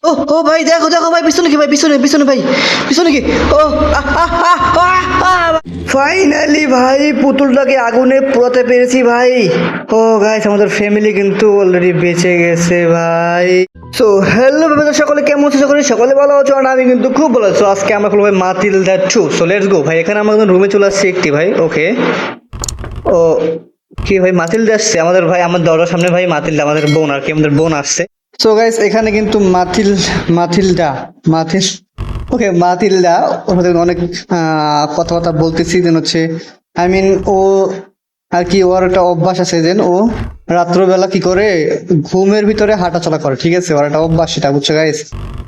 ও ও ভাই, দেখো দেখো ভাই, পিছনে কি ভাই, পিছনে পিছনে ভাই, পিছনে কি? ও ফাইনালি ভাই পুতুলটাকে আগুনে পোড়াতে পেরেছি ভাই। ও গাইস, আমাদের ফ্যামিলি কিন্তু অলরেডি বেঁচে গেছে ভাই। সো হ্যালো ব্রাদার, সকলে কেমন আছো? সকলে সকলে ভালো আছো, আর আমি কিন্তু খুব ভালো আছি। আজকে আমরা খেলবো ভাই মাতিলদা 2। সো লেটস গো ভাই। এখানে আমরা রুমে চলে আসছি একটি ভাই। ওকে, ও কি ভাই, মাতিলদা আসছে আমাদের ভাই, আমার দরজার সামনে ভাই মাতিলদা, আমাদের বোন আর কি, আমাদের বোন আসছে। সো গাইস, এখানে কিন্তু মাতিলদা মাতিল ওকে মাতিলদা, ওর সাথে অনেক কথাবার্তা বলতেছি। দেন হচ্ছে আই মিন ও আর কি, ওর একটা অভ্যাস আছে যেন ও রাত্রবেলা কি করে ঘুমের ভিতরে হাঁটাচলা করে, ঠিক আছে? ওর একটা অভ্যাস, সেটা বুঝছো গাইস।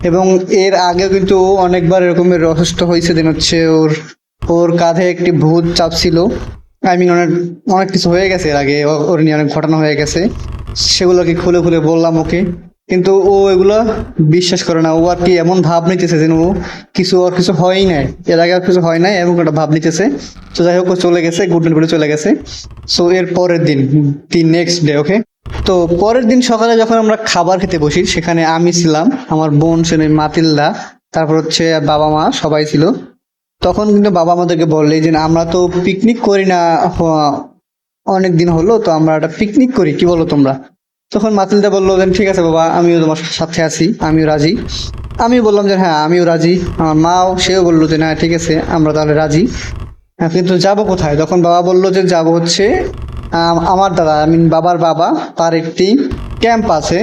এবং এর আগেও কিন্তু ও অনেকবার এরকমের অসুস্থ হয়েছে। দেন হচ্ছে ওর ওর কাঁধে একটি ভূত চাপছিল। আই মিন অনেক অনেক কিছু হয়ে গেছে এর আগে, ওর নিয়ে অনেক ঘটনা হয়ে গেছে। সেগুলোকে খুলে খুলে বললাম ওকে, কিন্তু ও এগুলো বিশ্বাস করে না। ও আর কি এমন ভাব নিতেছে যেন ও ওর কিছু হয়ই নাই, এর আগে আর কিছু হয় নাই, এমন একটা ভাব নিতেছে। তো যাই হোক, ও চলে গেছে, গুড নাইট বলে চলে গেছে। সো এর পরের দিন, দি নেক্সট ডে, ওকে। তো পরের দিন সকালে যখন আমরা খাবার খেতে বসি, সেখানে আমি ছিলাম, আমার বোন ছিল মাতিলদা, তারপর হচ্ছে বাবা মা সবাই ছিল। তখন কিন্তু বাবা আমাদেরকে বললে যে আমরা তো পিকনিক করি না, অনেক দিন হলো, তো আমরা একটা পিকনিক করি, কি বলো তোমরা? তখন মাতিলদা বললো যে ঠিক আছে বাবা, আমিও তোমার সাথে আছি, আমিও রাজি। আমি বললাম যে হ্যাঁ, আমিও রাজি। আমার মাও, সেও বললো যে না ঠিক আছে, আমরা তাহলে রাজি। হ্যাঁ, কিন্তু যাব কোথায়? তখন বাবা বললো যে যাব হচ্ছে আমার দাদা, আই মিন বাবার বাবা, তার একটি ক্যাম্প আছে,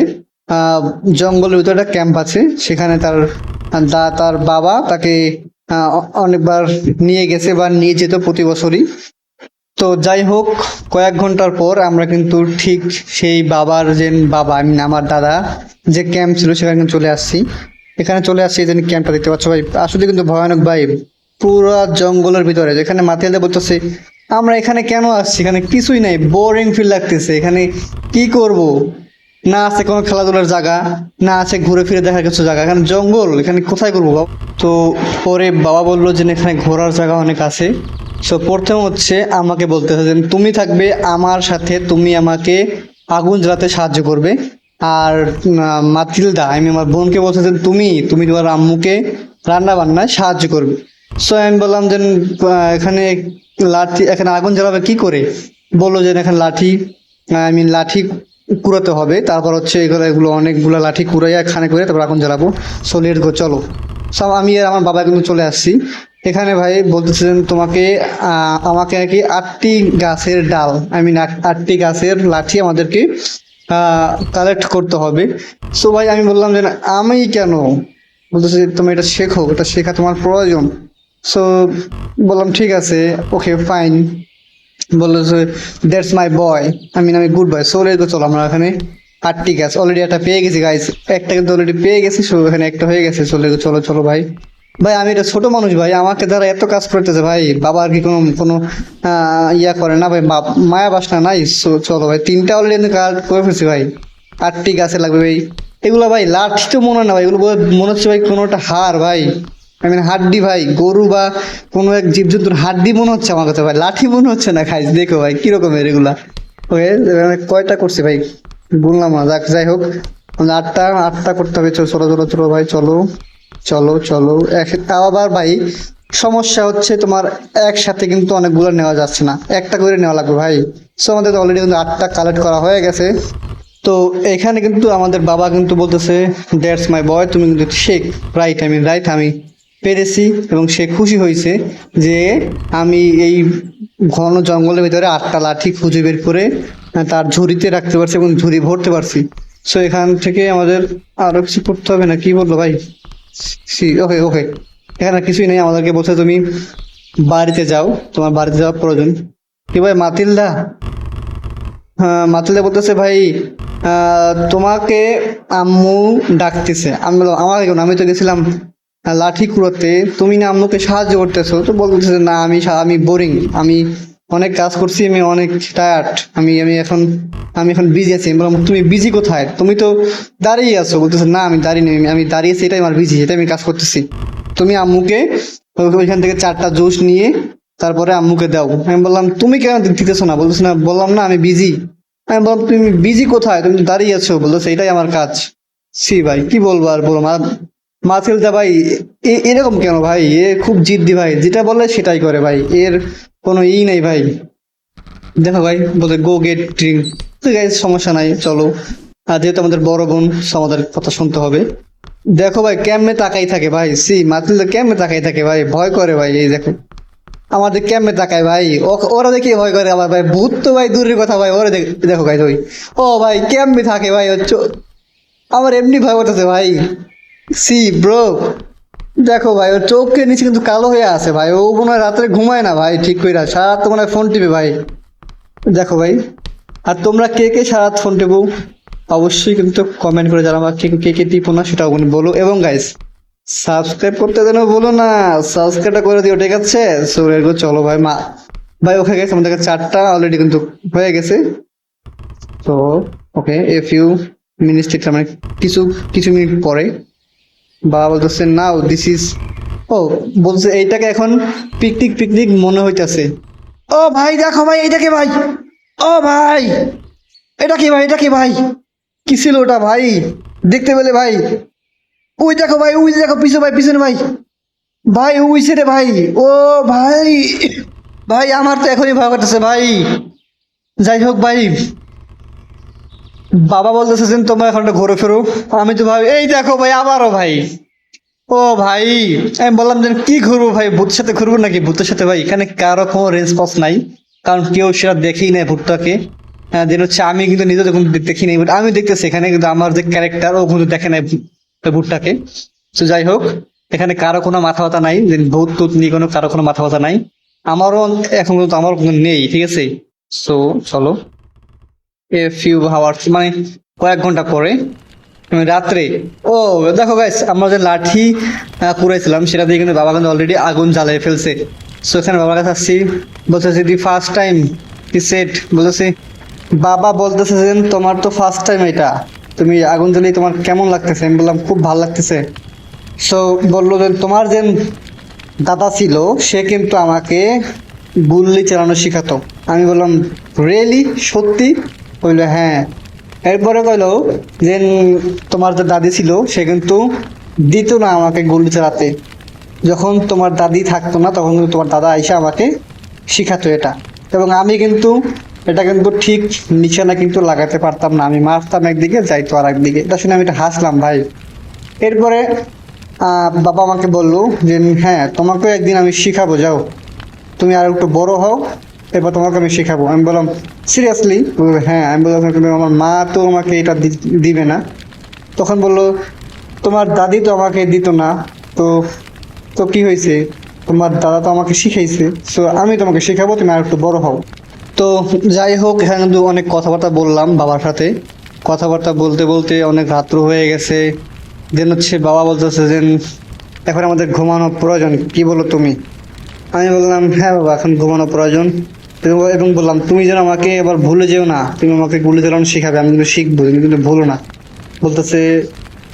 আহ, জঙ্গলের ভিতরে একটা ক্যাম্প আছে। সেখানে তার বাবা তাকে অনেকবার নিয়ে গেছে বা নিয়ে যেত প্রতি বছরই। তো যাই হোক, কয়েক ঘন্টার পর আমরা কিন্তু ঠিক সেই বাবার যে বাবা, আই মিন আমার দাদা যে ক্যাম্প ছিল সেখানে কিন্তু চলে আসছি। এখানে চলে আসছি, এই যে ক্যাম্পটা দেখতে পাচ্ছ ভাই, আসলে কিন্তু ভয়ানক ভাই। পুরো জঙ্গলের ভিতরে, যেখানে মাতিয়াদা বলতেছে আমরা এখানে কেন আসছি, এখানে কিছুই নাই, বোরিং ফিল লাগতেছে, এখানে কি করব? না আছে কোনো খেলাধুলার জায়গা, না আছে ঘুরে ফিরে দেখার কিছু জায়গা, এখানে জঙ্গল, এখানে কোথায় করবো বাবা? তো পরে বাবা বললো যে না, এখানে ঘোরার জায়গা অনেক আছে। সো প্রথম হচ্ছে আমাকে বলতে যে তুমি থাকবে আমার সাথে, তুমি আমাকে আগুন জ্বালাতে সাহায্য করবে। আর মাতিলদা, আমি আমার বোনকে বলতে যে তুমি তুমি তোমার আম্মুকে রান্না বান্নায় সাহায্য করবে। সো আমি বললাম যে এখানে লাঠি, এখানে আগুন জ্বালাবে কি করে? বললো যে এখানে লাঠি, আই মিন লাঠি কুড়াতে হবে, তারপর হচ্ছে এগুলো এগুলো অনেকগুলো লাঠি কুড়াইয়া এখানে করে তারপর আগুন জ্বালাবো। সো লেটস গো, চলো। সব আমি আর আমার বাবা কিন্তু চলে আসছি। এখানে ভাই বলতেছিলেন তোমাকে, আমাকে আর কি 8টি গাছের ডাল, আই মিন 8টি গাছের লাঠি আমাদেরকে কালেক্ট করতে হবে। সো ভাই আমি বললাম যে না, আমি কেন? বলতেছে তুমি এটা শেখো, এটা শেখা তোমার প্রয়োজন। সো বললাম ঠিক আছে, ওকে ফাইন। বললো যে that's my boy, I mean আমি good boy. So let's go, চলো আমরা এখানে 8টি গাছ অলরেডি একটা পেয়ে গেছি গাইস, একটা কিন্তু অলরেডি পেয়ে গেছি। সো এখানে একটা হয়ে গেছে। চলে চলো চলো ভাই। ভাই আমি এটা ছোট মানুষ ভাই, আমাকে দ্বারা এত কাজ করতেছে ভাই, বাবা আর কি কোনো কোনো ইয়া করে না ভাই, মায়া বাসনা নাই। চলো ভাই, 3টা অলরেডি কাজ করে ফেলছি ভাই, 8টি গাছে লাগবে ভাই। এগুলো ভাই লাঠি তো মনে হয় না ভাই, এগুলো মনে হচ্ছে ভাই কোনো একটা হাড় ভাই, আই মিন হাড্ডি ভাই, গরু বা কোনো এক জীবজন্তুর হাড্ডি মনে হচ্ছে আমার কাছে ভাই, লাঠি মনে হচ্ছে না। খাইস দেখো ভাই কিরকমের এগুলা। ওকে, কয়টা করছি ভাই বললাম না, যাক যাই হোক, আমাদের আটটা আটটা করতে হবে। চলো চলো চলো চলো ভাই, চলো চলো চলো। তাও আবার ভাই সমস্যা হচ্ছে তোমার, একসাথে কিন্তু অনেকগুলো নেওয়া যাচ্ছে না, একটা করে নেওয়া লাগবে ভাই। সো আমাদের অলরেডি কিন্তু 8টা কালেক্ট করা হয়ে গেছে। তো এখানে কিন্তু আমাদের বাবা কিন্তু বলতেছে দ্যাটস মাই বয়, তুমি কিন্তু শেখ, রাইট, আমি রাইট, আমি পেরেছি। এবং সে খুশি হয়েছে যে আমি এই ঘন জঙ্গলের ভিতরে 8টা লাঠি খুঁজে বের করে তার ঝুড়িতে রাখতে পারছি এবং ঝুড়ি ভরতে পারছি। সো এখান থেকে আমাদের আরো কিছু করতে হবে না, কি বললো ভাই? ওকে ওকে, এখানে আর কিছুই নেই, আমাদেরকে বলছে তুমি বাড়িতে যাও, তোমার বাড়িতে যাওয়ার প্রয়োজন। কি ভাই মাতিলদা? হ্যাঁ, মাতিলদা বলতেছে ভাই তোমাকে আম্মু ডাকতেছে। আমি বললাম আমাকে কেন, আমি তো গেছিলাম লাঠি কুড়োতে, তুমি না আম্মুকে সাহায্য করতেছো? তো বলতেছে না, আমি বোরিং, আমি অনেক কাজ করছি, আমি অনেক টায়ার্ড, আমি এখন বিজি আছি। আমি বললাম তুমি বিজি কোথায়? তুমি তো দাঁড়িয়ে আছো। বলতেছে না, আমি দাঁড়িয়ে নেই, আমি দাঁড়িয়েছি, এটাই আমার বিজি, এটাই আমি কাজ করতেছি। তুমি আম্মুকে ওইখান থেকে 4টা জুস নিয়ে তারপরে আম্মুকে দাও। আমি বললাম তুমি কেন দিতেছো না? বলতেছে না, বললাম না আমি বিজি। আমি বললাম তুমি বিজি কোথায়, তুমি তো দাঁড়িয়ে আছো। বলতেছে এটাই আমার কাজ। সি ভাই কি বলবো আর বলো মাথিলদা ভাই এরকম কেন ভাই? এ খুব জিদ্দি ভাই, যেটা বলে সেটাই করে ভাই, এর কোনো নেই ভাই। দেখো ভাই বলে গো গেট ড্রিঙ্ক, তো গাইস সমস্যা নাই, চলো। আর যেহেতু আমাদের বড় বোন, so আমাদের কথা শুনতে হবে। দেখো ভাই কেমনে তাকাই থাকে ভাই, মাথিলদা কেমনে তাকাই থাকে ভাই, ভয় করে ভাই। এই দেখো আমাদের কেমনে তাকায় ভাই, ওরা দেখে ভয় করে আমার ভাই। ভূত তো ভাই দূরের কথা ভাই, ওরা দেখো ভাই ওই, ও ভাই কেমনে থাকে ভাই আমার এমনি ভয় করতেছে ভাই। ব্রো, দেখো ভাই ওর চোখের নিচে কিন্তু কালো হয়ে আছে ভাই, ও মনে হয় রাত্রে ঘুমায় না ভাই ঠিক করে, সারা তো মনে হয় ফোন টিপে ভাই। দেখো ভাই, আর তোমরা কে কে সারা রাত ফোন টিপো অবশ্যই কিন্তু কমেন্ট করে জানাবা, কে কে কে টিপো না সেটাও কিন্তু বলো। এবং গাইস সাবস্ক্রাইব করতে যেন বলো না, সাবস্ক্রাইবটা করে দিও ঠিক আছে। সো এরকম চলো ভাই, ভাই ওকে গেছে আমাদের কাছে 4টা অলরেডি কিন্তু হয়ে গেছে। তো ওকে এ ফিউ মিনিটস, মানে কিছু কিছু মিনিট পরে বাবা বলতেছে নাও দিস ইজ, ও বলছে এইটাকে এখন পিকনিক পিকনিক মনে হইতাছে। ও ভাই দেখো ভাই এইটাকে ভাই, ও ভাই এটা কি ভাই, এটা কি ভাই, কি ছিল ওটা ভাই, দেখতে পেলে ভাই? ওই দেখো ভাই, ওই দেখো পিছনে ভাই, পিছনে ভাই, ভাই ওই রে ভাই। ও ভাই, ভাই আমার তো এখনই ভয় করতেছে ভাই। যাই হোক ভাই, বাবা বলতেছে যে তোমরা এখন একটু ঘুরে ফেরো। আমি তো ভাই এই দেখো ভাই আবারও ভাই, ও ভাই আমি বললাম যে কি ঘুরবো ভাই, ভূতের সাথে ঘুরবো নাকি? ভূতের সাথে ভাই এখানে কারো কোনো রেসপন্স নাই, কারণ কেউ সেটা দেখেই নাই ভূতটাকে। হ্যাঁ দেন হচ্ছে আমি কিন্তু নিজে যখন দেখি নাই, but আমি দেখতেছি এখানে কিন্তু আমার যে ক্যারেক্টার ও কিন্তু দেখে নাই ভূতটাকে। তো যাই হোক, এখানে কারো কোনো মাথা ব্যথা নাই, যে ভূত টুত নিয়ে কোনো কারো কোনো মাথা ব্যথা নাই। আমারও এখন কিন্তু আমার কোনো নেই, ঠিক আছে। সো চলো এ ফিউ আওয়ার্স, মানে কয়েক ঘন্টা পরে রাত্রে, ও দেখো গাইস আমরা যে লাঠি কুড়াইছিলাম সেটা দিয়ে কিন্তু বাবা কিন্তু অলরেডি আগুন জ্বালিয়ে ফেলছে। সো এখানে বাবার কাছে আসছি, বলতেছে দি ফার্স্ট টাইম কি সেট, বলতেছে বাবা বলতেছে যে তোমার তো ফার্স্ট টাইম এটা, তুমি আগুন জ্বালিয়ে তোমার কেমন লাগতেছে? আমি বললাম খুব ভালো লাগতেছে। সো বললো যে তোমার যে দাদা ছিল সে কিন্তু আমাকে গুল্লি চালানো শিখাতো। আমি বললাম রিয়েলি, সত্যি? বললো হ্যাঁ। এরপরে কইলো যে তোমার যে দাদি ছিল সে কিন্তু দিত না আমাকে গুলি চালাতে, যখন তোমার দাদি থাকতো না তখন কিন্তু তোমার দাদা আইসা আমাকে শিখাতো এটা। এবং আমি কিন্তু এটা কিন্তু ঠিক নিশানা কিন্তু লাগাতে পারতাম না, আমি মারতাম একদিকে যাইতো আর একদিকে। এটা শুনে আমি এটা হাসলাম ভাই। এরপরে বাবা আমাকে বললো যে হ্যাঁ তোমাকে একদিন আমি শিখাবো, যাও তুমি আর একটু বড় হও, এবার তোমাকে আমি শেখাবো। আমি বললাম সিরিয়াসলি? হ্যাঁ। আমি বললাম কিন্তু আমার মা তো আমাকে এটা দিবে না। তখন বললো তোমার দাদি তো আমাকে দিত না, তো তো কি হয়েছে, তোমার দাদা তো আমাকে শিখাইছে, সো আমি তোমাকে শেখাবো, তুমি আর একটু বড় হও। তো যাই হোক, এখানে কিন্তু অনেক কথাবার্তা বললাম বাবার সাথে, কথাবার্তা বলতে বলতে অনেক রাত্র হয়ে গেছে। দেন হচ্ছে বাবা বলতেছে যে এখন আমাদের ঘুমানো প্রয়োজন, কি বলো তুমি? আমি বললাম হ্যাঁ বাবা এখন ঘুমানো প্রয়োজন। এবং বললাম তুমি যেন আমাকে এবার ভুলে যেও না, তুমি আমাকে গুলি চালানো শিখাবে, আমি কিন্তু শিখবো, তুমি কিন্তু ভুলো না। বলতেছে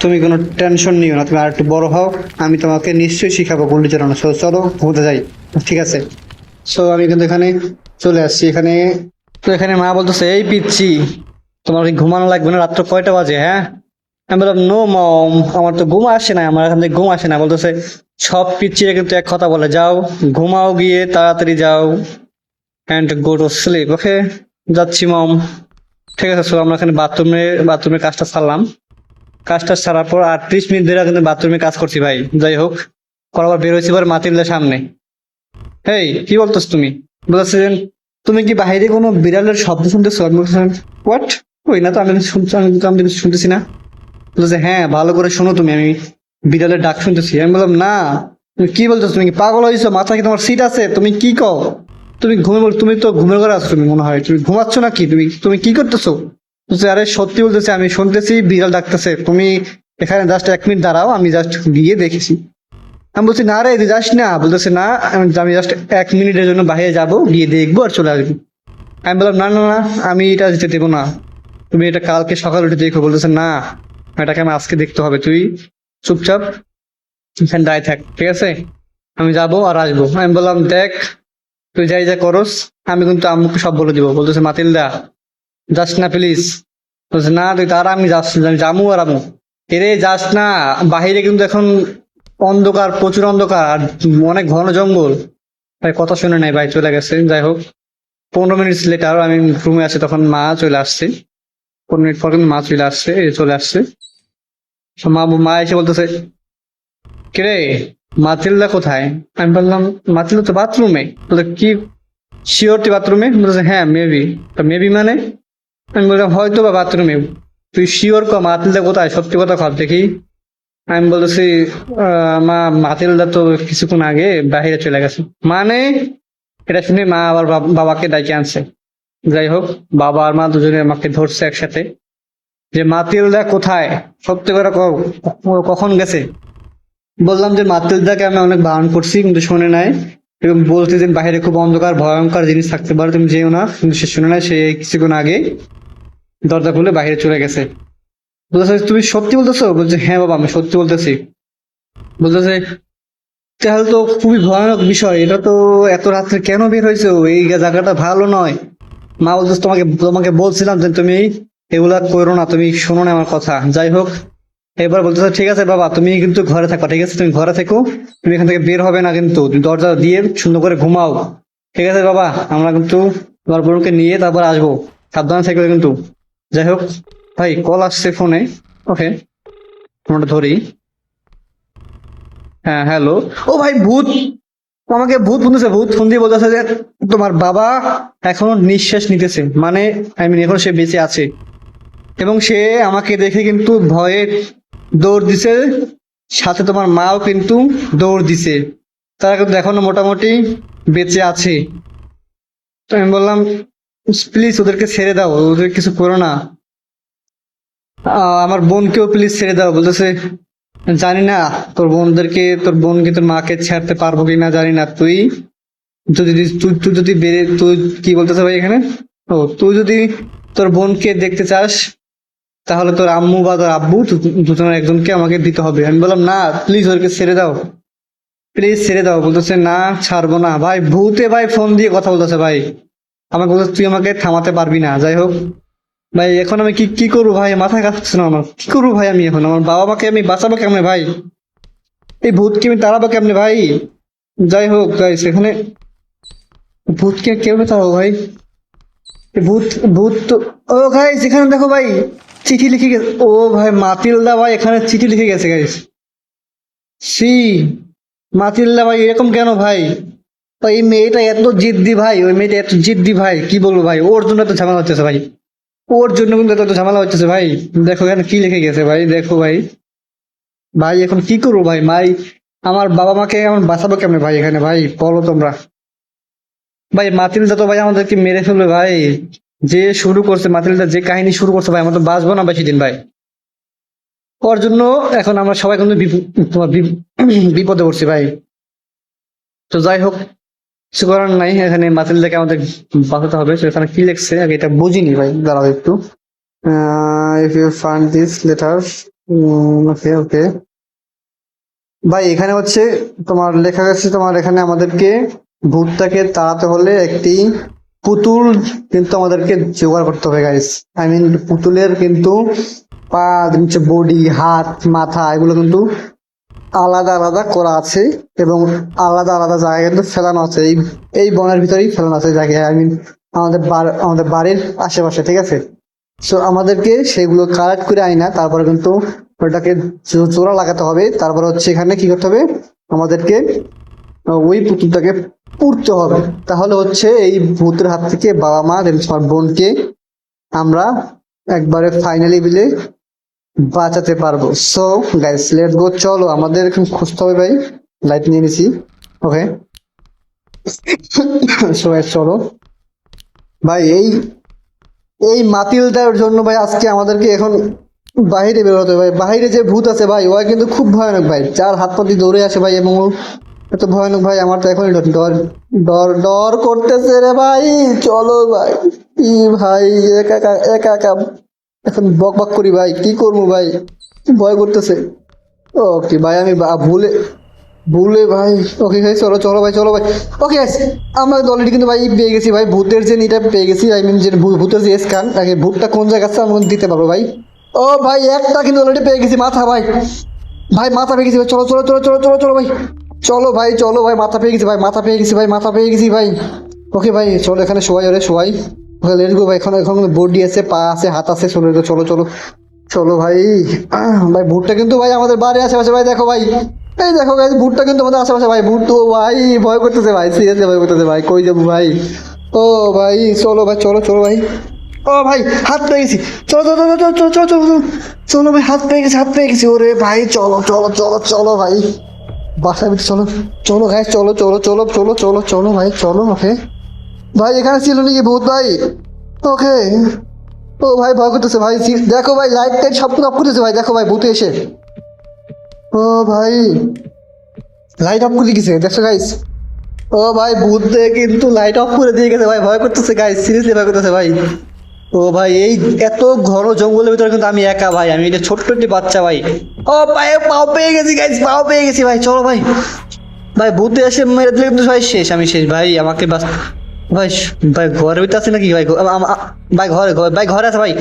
তুমি কোনো টেনশন নিও না, তুমি আর একটু বড় হও, আমি তোমাকে নিশ্চয়ই শিখাবো গুলি চালানো। সো চলো ঘুমোতে যাই, ঠিক আছে। সো আমি কিন্তু এখানে চলে আসছি এখানে। তো এখানে মা বলতেছে এই পিচ্ছি, তোমার কি ঘুমানো লাগবে না? রাত্র কয়টা বাজে? হ্যাঁ। আমি বললাম নো মম, আমার তো ঘুম আসে না, আমার এখান থেকে ঘুম আসে না। বলতেছে সব পিচ্ছিরা কিন্তু এক কথা বলে, যাও ঘুমাও গিয়ে তাড়াতাড়ি যাও অ্যান্ড গো টু স্লিপ। ওকে যাচ্ছি মম। ঠিক আছে। সো আমরা এখানে বাথরুমের কাজটা ছাড়লাম। কাজটা ছাড়ার পর 38 মিনিট ধরে কিন্তু বাথরুমে কাজ করছি ভাই। যাই হোক, পর বের হয়েছি পর মাতিলের সামনে। হেই কি বলতেছ তুমি? বলতেছেন তুমি কি বাইরে কোনো বিড়ালের শব্দ শুনতেছো? আমি বলতেছিলাম হোয়াট, ওই না তো, আমি শুনছি, আমি কিছু শুনতেছি না। বলতেছে হ্যাঁ ভালো করে শোনো তুমি, আমি বিড়ালের ডাক শুনতেছি। আমি বললাম না, তুমি কি বলতেছো? তুমি কি পাগল হয়েছো? মাথা কি তোমার সিট আছে? তুমি কি কও? তুমি তো ঘুমের ঘরে আছো, তুমি মনে হয় তুমি ঘুমাচ্ছ নাকি? তুমি তুমি কি করতেছো? বলছে আরে সত্যি বলতেছে, আমি শুনতেছি বিড়াল ডাকতেছে, তুমি এখানে জাস্ট 1 মিনিট দাঁড়াও, আমি জাস্ট গিয়ে দেখেছি। আমি বলছি না রে তুই যাস না। বলতেছে না, আমি জাস্ট 1 মিনিটের জন্য বাইরে যাব, গিয়ে দেখবো আর চলে আসবো। আমি বললাম না না না, আমি এটা যেতে দেবো না, তুমি এটা কালকে সকালে উঠে দেখো। বলতেছে না, এটাকে আমি আজকে দেখতে হবে, তুই চুপচাপ এখানে দাঁড়িয়ে থাক, ঠিক আছে? আমি যাবো আর আসবো। আমি বললাম দেখ তুই যাই যা করস, আমি কিন্তু আম্মুকে সব বলে দিব। বলতেছে মাতিলদা যাস না প্লিজ। বলছে না তুই তার, আমি যাচ্ছি, আমি যামু আর আমু। এরে যাস না, বাহিরে কিন্তু এখন অন্ধকার, প্রচুর অন্ধকার আর অনেক ঘন জঙ্গল। ভাই কথা শুনে নাই ভাই, চলে গেছে। যাই হোক, 15 মিনিট লেটার আমি রুমে আছি, তখন মা চলে আসছে। 15 মিনিট পর কিন্তু মা চলে আসছে, এই চলে আসছে। So মা মা এসে বলতেছে, কিরে মাতিলদা কোথায়? আমি বললাম মাতিলদা তো বাথরুমে। বলে কি শিওর তুই বাথরুমে? বলতেছে হ্যাঁ মেবি। মেবি মানে? আমি বললাম হয়তো বা বাথরুমে। তুই শিওর ক মাতিলদা কোথায়, সত্যি কথা কর দেখি। আমি বলতেছি মা মাতিলদা তো কিছুক্ষণ আগে বাইরে চলে গেছে। মানে? এটা শুনে মা আবার বাবাকে ডাইকে আনছে। যাই হোক, বাবা আর মা দুজনে আমাকে ধরছে একসাথে, যে মাতিলদা কোথায়, সত্যি করে কও, কখন গেছে? বললাম যে মাতিলদাকে আমি অনেক বারণ করছি কিন্তু শোনে নাই, এবং বলতে যে বাইরে খুব অন্ধকার ভয়ঙ্কর জিনিস থাকতে পারে, তুমি যেও না, কিন্তু সে শুনে নাই। সে কিছুক্ষণ আগে দরজা খুলে বাইরে চলে গেছে। বলতেছে তুমি সত্যি বলতেছো? বলছে হ্যাঁ বাবা আমি সত্যি বলতেছি। বলতেছে তাহলে তো খুবই ভয়ানক বিষয়, এটা তো এত রাত্রে কেন বের হয়েছে, এই জায়গাটা ভালো নয়। মা বলতেছে তোমাকে তোমাকে বলছিলাম যে তুমি এগুলা করো না, তুমি শোনো না আমার কথা। যাই হোক, এবার বলতেছে ঠিক আছে বাবা তুমি কিন্তু ঘরে থাকো, ঠিক আছে তুমি ঘরে থেকো, তুমি এখান থেকে বের হবে না, কিন্তু তুমি দরজা দিয়ে সুন্দর করে ঘুমাও। ঠিক আছে বাবা, আমরা কিন্তু তোমার বোনকে নিয়ে তারপর আসবো, সাবধানে থেকো কিন্তু। যাই হোক ভাই, কল আসছে ফোনে। ওকে, ফোনটা ধরি। হ্যাঁ হ্যালো। ও ভাই ভূত, আমাকে ভূত বলতেছে, ভূত ফোন দিয়ে বলতেছে যে তোমার বাবা এখনো নিঃশ্বাস নিতেছে, মানে এখন সে বেঁচে আছে, এবং সে আমাকে দেখে কিন্তু ভয়ে দৌড় দিছে, সাথে তোমার মাও কিন্তু দৌড় দিছে, তারা কিন্তু এখনো মোটামুটি বেঁচে আছে। তো আমি বললাম প্লিজ ওদেরকে ছেড়ে দাও, ওদের কিছু করো না, আমার বোনকেও প্লিজ ছেড়ে দাও। বলতেছে জানি না তোর বোনকে তোর মাকে ছাড়তে পারবো কিনা জানি না, তুই যদি তুই তুই যদি বেড়ে তুই কি বলতেছে ভাই এখানে, ও তুই যদি তোর বোনকে দেখতে চাস তাহলে তোর আম্মু বা তোর আব্বু দুজনের একজনকে আমাকে দিতে হবে। আমি বললাম না প্লিজ ওদেরকে ছেড়ে দাও, প্লিজ ছেড়ে দাও। বলতেছে না ছাড়বো না। ভাই ভূতে ভাই ফোন দিয়ে কথা বলতেছে ভাই, আমাকে বলতেছে তুই আমাকে থামাতে পারবি না। যাই হোক ভাই, এখন আমি কি কি করবো ভাই, মাথায় কাজ করছে না আমার, কি করবো ভাই আমি এখন, আমার বাবা মাকে আমি বাঁচাবো কেমনে ভাই, এই ভূতকে আমি তাড়াবো কেমনে ভাই? যাই হোক গাইস, এখানে ভূতকে কেমনে তাড়াবো ভাই? এই ভূত ভূত তো, ও গাইস এখানে দেখো ভাই, চিঠি লিখে গেছে। ও ভাই মাতিলদা ভাই এখানে চিঠি লিখে গেছে গাইস। সি, মাতিলদা ভাই এরকম কেন ভাই? ভাই এই মেয়েটা এত জিদ্দি ভাই, ওই মেয়েটা এত জিদ্দি ভাই, কি বলবো ভাই, ওর জন্য এত ঝামেলা হচ্ছে ভাই, ওর জন্য কিন্তু এত ঝামেলা হচ্ছে ভাই। দেখো এখানে কি লিখে গেছে ভাই, দেখো ভাই, ভাই এখন কি করবো ভাই, ভাই আমার বাবা মাকে এখন বাঁচাবো কেমনে ভাই এখানে, ভাই বলো তোমরা। ভাই মাতিলদা তো ভাই আমাদেরকে মেরে ফেলবে ভাই, যে শুরু করছে মাতিলদা, যে কাহিনী শুরু করছে ভাই, আমরা তো বাঁচবো না বেশি দিন ভাই। ওর জন্য এখন আমরা সবাই কিন্তু বিপদে পড়ছি ভাই। তো যাই হোক, কিছু করার নাই, এখানে মাতিলদাকে আমাদের বাঁচাতে হবে। তো এখানে কি লিখছে আগে এটা বুঝিনি ভাই, দাঁড়াও একটু। If you find this letter, okay okay. ভাই এখানে হচ্ছে তোমার লেখা গেছে, তোমার এখানে আমাদেরকে ভূতটাকে তাড়াতে হলে একটি পুতুল কিন্তু আমাদেরকে জোগাড় করতে হবে গাইস। আই মিন পুতুলের কিন্তু পা, নিচে বডি, হাত, মাথা এগুলো কিন্তু আলাদা আলাদা করা আছে, এবং আলাদা আলাদা জায়গায় কিন্তু ফেলানো আছে, এই এই বনের ভিতরেই ফেলানো আছে জায়গায়, আই মিন আমাদের বাড়ির আশেপাশে, ঠিক আছে। সো আমাদেরকে সেগুলো কালেক্ট করে আইনা তারপরে কিন্তু ওটাকে জোড়া লাগাতে হবে, তারপর হচ্ছে এখানে কি করতে হবে, আমাদেরকে ওই পুতুলটাকে পুড়তে হবে, তাহলে হচ্ছে এই ভূতের হাত থেকে বাবা মা এবং তোমার বোনকে আমরা একবারে ফাইনালি বিলে বাঁচাতে পারবো। সো গাইস লেটস গো, চলো আমাদের এখন খুঁজতে হবে ভাই। লাইট নিয়ে নিছি, ওকে। সো গাইস চলো ভাই, এই এই মাতিলদার জন্য ভাই আজকে আমাদেরকে এখন বাইরে বেরোতে হবে ভাই। বাইরে যে ভূত আছে ভাই, ও কিন্তু খুব ভয়ানক ভাই, চার হাত পা দিয়ে দৌড়ে আসে ভাই, এবং ও এত ভয়ানক ভাই, আমার তো এখনই ডর ডর ডর করতেছে রে ভাই। চলো ভাই, ই ভাই একা একা একা একা এখন বক বক করি ভাই, কি করবো ভাই, ভয় করতেছে। ওকে ভাই আমি ভুলে ভুলে ভাই, ওকে ভাই চলো চলো ভাই, চলো ভাই। ওকে আমরা অলরেডি কিন্তু ভাই পেয়ে গেছি ভাই ভূতের যে এটা পেয়ে গেছি, আই মিন যে ভূতের যে স্ক্যান, আগে ভূতটা কোন জায়গা আছে আমরা দিতে পারবো ভাই। ও ভাই একটা কিন্তু অলরেডি পেয়ে গেছি মাথা ভাই। ভাই মাথা পেয়ে গেছি ভাই, চলো চলো চলো চলো চলো চলো ভাই, চলো ভাই চলো ভাই, মাথা পেয়ে গেছি ভাই, মাথা পেয়ে গেছি ভাই, মাথা পেয়ে গেছি ভাই। ওকে ভাই চলো এখানে শোয়াই, ওরে শোয়াই। ওকে লেটস গো ভাই, এখন এখন বডি আছে, পা আছে, হাত আছে, চলো চলো চলো চলো ভাই। ভাই ভুটটা কিন্তু ভাই আমাদের বাড়ির আশেপাশে ভাই, দেখো ভাই, এই দেখো ভাই ভুটটা কিন্তু আমাদের আশেপাশে ভাই। ভুট তো ভাই ভয় করতেছে ভাই, সিরিয়াসলি ভয় করতেছে ভাই, কই যাবো ভাই। ও ভাই চলো ভাই, চলো চলো ভাই। ও ভাই হাত পেয়ে গেছি, চলো চলো চলো চলো চলো চলো চলো চলো চলো ভাই, হাত পেয়ে গেছি, হাত পেয়ে গেছি। ওরে ভাই চলো চলো চলো চলো ভাই, বাসার ভিতরে চলো, চলো গাই চলো চলো চলো চলো চলো চলো ভাই চলো। ওকে ভাই এখানে ছিল নাকি ভূত ভাই? ওকে। ও ভাই ভয় করতেছে ভাই, দেখো ভাই লাইট টাইট সব অফ করতেছে ভাই, দেখো ভাই ভূত এসে। ও ভাই লাইট অফ করে দিয়েছে, দেখছো গাইস? ও ভাই ভূত দিয়ে কিন্তু লাইট অফ করে দিয়ে গেছে ভাই, ভয় করতেছে গাইস, সিরিয়াসলি ভয় করতেছে ভাই। ও ভাই এই এত ঘন জঙ্গলের ভিতরে কিন্তু আমি একা ভাই, আমি এটা ছোট্ট একটি বাচ্চা ভাই। ও পায়ে পাও পেয়ে গেছি গাইস, পাও পেয়ে গেছি ভাই, চলো ভাই। ভাই ভূতে এসে মেরে দিলে কিন্তু ভাই শেষ, আমি শেষ ভাই, আমাকে বাস। ভাই ভাই ঘরের ভিতরে আছে নাকি ভাই? ভাই ঘরে ভাই ঘরে আছে ভাই,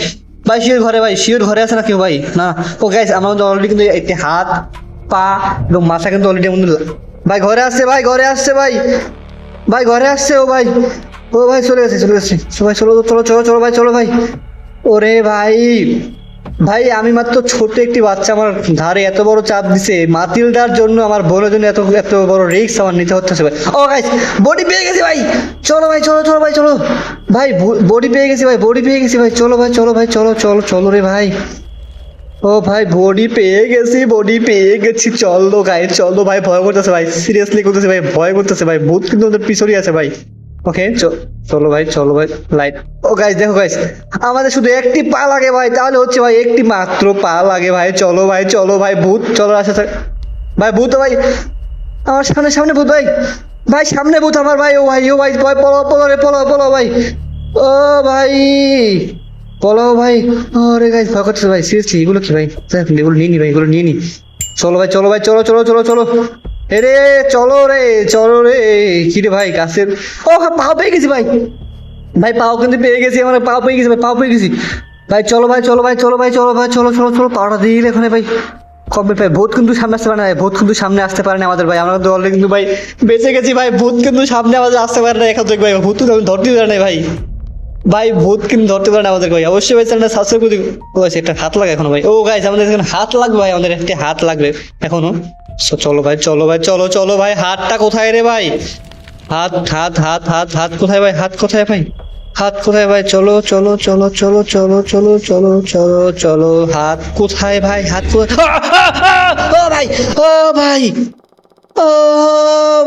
ভাই শিওর ঘরে, ভাই শিওর ঘরে আছে নাকি ভাই? না। ও গাইস আমার কিন্তু অলরেডি কিন্তু একটি হাত, পা এবং মাথা কিন্তু অলরেডি ভাই ঘরে আসছে, ভাই ঘরে আসছে ভাই, ভাই ঘরে আসছে। ও ভাই, ও ভাই চলে গেছে চলে গেছে, সবাই চলো চলো চলো চলো ভাই চলো ভাই। ওরে ভাই, ভাই আমি মাত্র ছোট একটি বাচ্চা, আমার ধারে এত বড় চাপ দিছে মাতিলদার জন্য, আমার বোনের জন্য এত এত বড় রিস্ক আমার নিতে হচ্ছে ভাই। ও গাইস বডি পেয়ে গেছি ভাই, চলো ভাই চলো চলো ভাই চলো ভাই, বডি পেয়ে গেছি ভাই, বডি পেয়ে গেছি ভাই, চলো ভাই চলো ভাই চলো চলো চলো রে ভাই। ও ভাই বডি পেয়ে গেছি, বডি পেয়ে গেছি, চলো গাইস চলো ভাই, ভয় করতেছে ভাই, সিরিয়াসলি করতেছে ভাই, ভয় করতেছে ভাই, ভূত কিন্তু ওদের পিছনই আছে ভাই। ওকে চলো ভাই চলো ভাই লাইট। ও গাইস দেখো গাইস, আমাদের শুধু একটি পা লাগে ভাই, তাহলে হচ্ছে ভাই, একটি মাত্র পা লাগে ভাই, চলো ভাই ভূত চলো আসে ভাই, ভূত ভাই আমার সামনে, সামনে ভূত ভাই, ভাই সামনে ভূত আমার ভাই। ও ভাই ও ভাই ভয়, পলো পলো রে পলো পলো ভাই। ও ভাই পলো ভাই। আরে গাইস ভয় করতেছে ভাই, সিরিয়াসলি এগুলো কি ভাই? এগুলো নিয়ে নি ভাই, এগুলো নিয়ে নি। চলো ভাই চলো ভাই চলো চলো চলো চলো, এরে চলো রে, চলো রে। কি রে ভাই গাছের, ও পাও পেয়ে গেছি ভাই, ভাই পাও কিন্তু পেয়ে গেছি, আমার পাও পেয়ে গেছি ভাই, পাও পেয়ে গেছি ভাই। চলো ভাই চলো ভাই চলো ভাই চলো ভাই চলো চলো চলো, পাওয়াটা দিয়ে দিলে এখানে ভাই। কবে ভাই ভূত কিন্তু সামনে আসতে পারে না ভাই, ভূত কিন্তু সামনে আসতে পারে না আমাদের ভাই, আমরা তো অলরেডি কিন্তু ভাই বেঁচে গেছি ভাই, ভূত কিন্তু সামনে আমাদের আসতে পারে না এখন থেকে ভাই, ভূত কিন্তু ধরতে পারে না ভাই, ভাই ভূত কিন্তু ধরতে পারে না আমাদের ভাই। অবশ্যই ভাই চ্যানেলটা সাবস্ক্রাইব করে দিন। ও গাইস একটা হাত লাগে এখনো ভাই, ও গাইস আমাদের এখানে হাত লাগবে ভাই, আমাদের একটা হাত লাগবে এখনো। চলো ভাই চলো ভাই চলো চলো ভাই, হাতটা কোথায় রে ভাই? হাত হাত হাত হাত হাত কোথায় ভাই? হাত কোথায় ভাই? হাত কোথায় ভাই? চলো চলো চলো চলো চলো চলো চলো চলো চলো, হাত কোথায় ভাই? হাত কোথায়? ও ভাই, ও ভাই, ও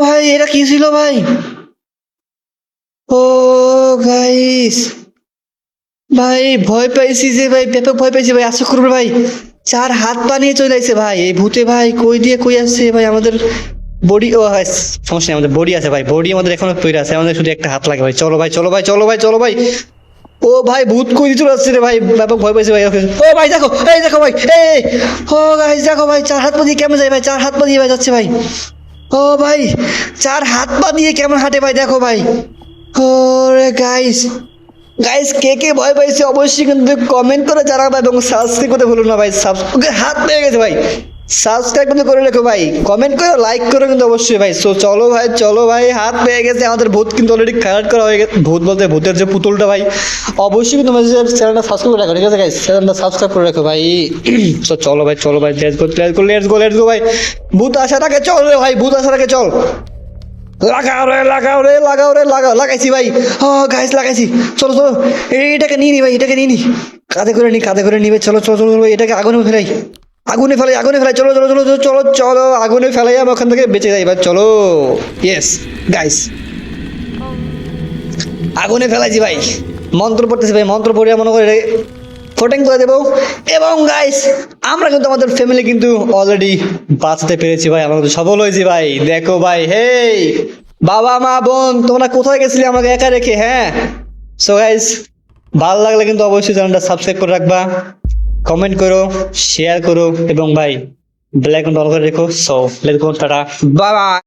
ভাই এটা কি ছিল ভাই? ও গাইস ভাই ভয় পাইছি যে ভাই, ব্যাপক ভয় পাইছি ভাই, আশা করবে ভাই চার হাত পা নিয়ে চলে আসছে ভাই এই ভূতে ভাই, কই দিয়ে কই আসছে ভাই আমাদের বডি। ও হ্যাঁ সমস্যা নেই, আমাদের বডি আছে ভাই, বডি আমাদের এখনো তৈরি আছে, আমাদের শুধু একটা হাত লাগে ভাই। চলো ভাই চলো ভাই চলো ভাই চলো ভাই। ও ভাই ভূত কই দিয়ে চলে আসছে রে ভাই, ব্যাপক ভয় পাইছে ভাই। ওকে ও ভাই দেখো, এই দেখো ভাই, এই ও গাইস দেখো ভাই, চার হাত পা দিয়ে কেমন যায় ভাই, চার হাত পা দিয়ে ভাই যাচ্ছে ভাই। ও ভাই চার হাত পা দিয়ে কেমন হাঁটে ভাই, দেখো ভাই। ওরে গাইস, গাইস কে কে ভয় পাইছে অবশ্যই কিন্তু কমেন্ট করে জানাবে এবং সাবস্ক্রাইব করতে ভুলো না ভাই। ওকে হাত পেয়ে গেছে ভাই, সাবস্ক্রাইব কিন্তু করে রেখো ভাই, কমেন্ট করো, লাইক করো কিন্তু অবশ্যই ভাই। সো চলো ভাই চলো ভাই, হাত পেয়ে গেছে আমাদের, ভূত কিন্তু অলরেডি কালেক্ট করা হয়ে গেছে, ভূত বলতে ভূতের যে পুতুলটা ভাই। অবশ্যই কিন্তু আমাদের চ্যানেলটা সাবস্ক্রাইব করে রাখো, ঠিক আছে গাইস? চ্যানেলটা সাবস্ক্রাইব করে রাখো ভাই। সো চলো ভাই চলো ভাই, let's go let's go let's go let's go ভাই। ভূত আসার আগে চল রে ভাই, ভূত আসার আগে চল। লাগাও রে লাগাও রে লাগাও রে লাগাও, লাগাইছি ভাই, ও গাইস লাগাইছি। চলো চলো এটাকে নিয়ে নি ভাই, এটাকে নিয়ে নি, কাঁধে করে নি, কাঁধে করে নিবে। চলো চলো চলো ভাই, এটাকে আগুনে ফেলাই, আগুনে ফেলাই, আগুনে ফেলাই। চলো চলো চলো চলো চলো চলো, আগুনে ফেলাই আমি ওখান থেকে বেঁচে যাই ভাই। চলো ইয়েস গাইস, আগুনে ফেলাইছি ভাই, মন্ত্র পড়তেছি ভাই, মন্ত্র পড়ে মনে করে ফোটেং করে দেবো। এবং গাইস আমরা কিন্তু আমাদের ফ্যামিলি কিন্তু অলরেডি বাঁচতে পেরেছি ভাই, আমরা কিন্তু সফল হয়েছি ভাই। দেখো ভাই, হেই বাবা মা বোন তোমরা কোথায় গেছিলে আমাকে একা রেখে? হ্যাঁ সো গাইস ভালো লাগলে কিন্তু অবশ্যই চ্যানেলটা সাবস্ক্রাইব করে রাখবা, কমেন্ট করো, শেয়ার করো এবং ভাই বেল আইকনটা অন করে রেখো। So let's go, tata bye bye.